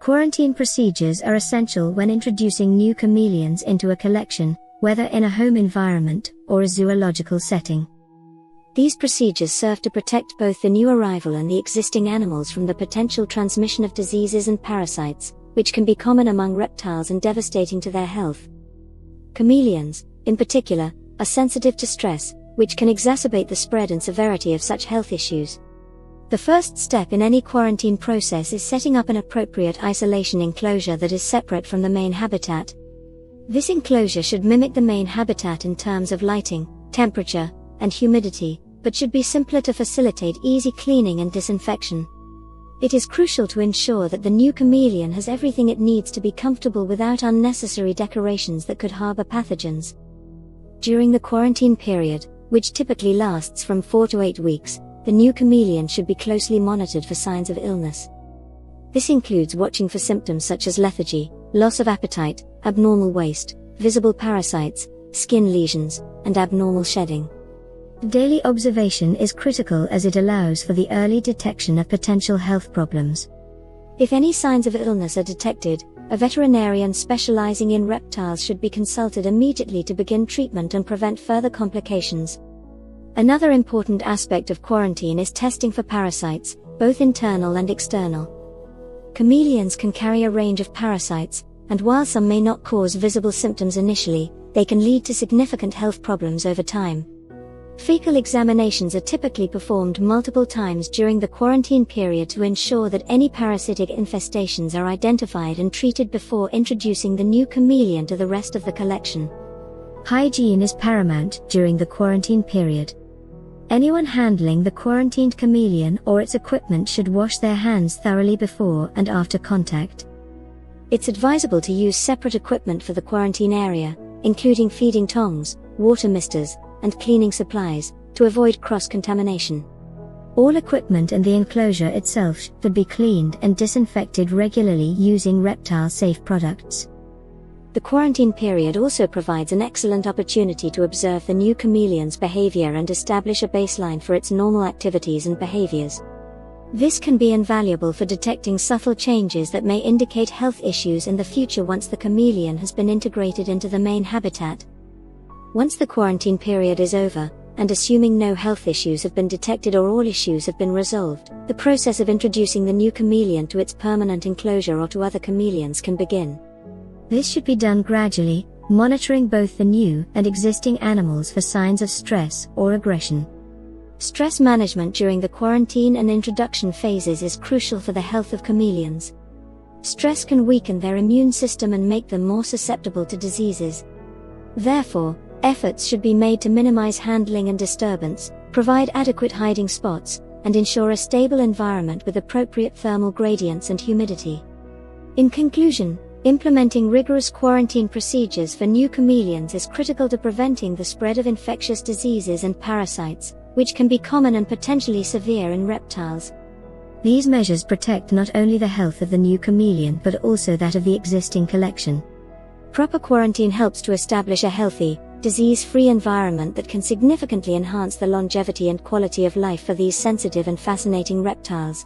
Quarantine procedures are essential when introducing new chameleons into a collection, whether in a home environment or a zoological setting. These procedures serve to protect both the new arrival and the existing animals from the potential transmission of diseases and parasites, which can be common among reptiles and devastating to their health. Chameleons, in particular, are sensitive to stress, which can exacerbate the spread and severity of such health issues. The first step in any quarantine process is setting up an appropriate isolation enclosure that is separate from the main habitat. This enclosure should mimic the main habitat in terms of lighting, temperature, and humidity, but should be simpler to facilitate easy cleaning and disinfection. It is crucial to ensure that the new chameleon has everything it needs to be comfortable without unnecessary decorations that could harbor pathogens. During the quarantine period, which typically lasts from 4 to 8 weeks, the new chameleon should be closely monitored for signs of illness. This includes watching for symptoms such as lethargy, loss of appetite, abnormal waist, visible parasites, skin lesions, and abnormal shedding. Daily observation is critical as it allows for the early detection of potential health problems. If any signs of illness are detected, a veterinarian specializing in reptiles should be consulted immediately to begin treatment and prevent further complications. Another important aspect of quarantine is testing for parasites, both internal and external. Chameleons can carry a range of parasites, and while some may not cause visible symptoms initially, they can lead to significant health problems over time. Fecal examinations are typically performed multiple times during the quarantine period to ensure that any parasitic infestations are identified and treated before introducing the new chameleon to the rest of the collection. Hygiene is paramount during the quarantine period. Anyone handling the quarantined chameleon or its equipment should wash their hands thoroughly before and after contact. It's advisable to use separate equipment for the quarantine area, including feeding tongs, water misters, and cleaning supplies, to avoid cross-contamination. All equipment and the enclosure itself should be cleaned and disinfected regularly using reptile-safe products. The quarantine period also provides an excellent opportunity to observe the new chameleon's behavior and establish a baseline for its normal activities and behaviors. This can be invaluable for detecting subtle changes that may indicate health issues in the future once the chameleon has been integrated into the main habitat. Once the quarantine period is over, and assuming no health issues have been detected or all issues have been resolved, the process of introducing the new chameleon to its permanent enclosure or to other chameleons can begin. This should be done gradually, monitoring both the new and existing animals for signs of stress or aggression. Stress management during the quarantine and introduction phases is crucial for the health of chameleons. Stress can weaken their immune system and make them more susceptible to diseases. Therefore, efforts should be made to minimize handling and disturbance, provide adequate hiding spots, and ensure a stable environment with appropriate thermal gradients and humidity. In conclusion, implementing rigorous quarantine procedures for new chameleons is critical to preventing the spread of infectious diseases and parasites, which can be common and potentially severe in reptiles. These measures protect not only the health of the new chameleon but also that of the existing collection. Proper quarantine helps to establish a healthy, disease-free environment that can significantly enhance the longevity and quality of life for these sensitive and fascinating reptiles.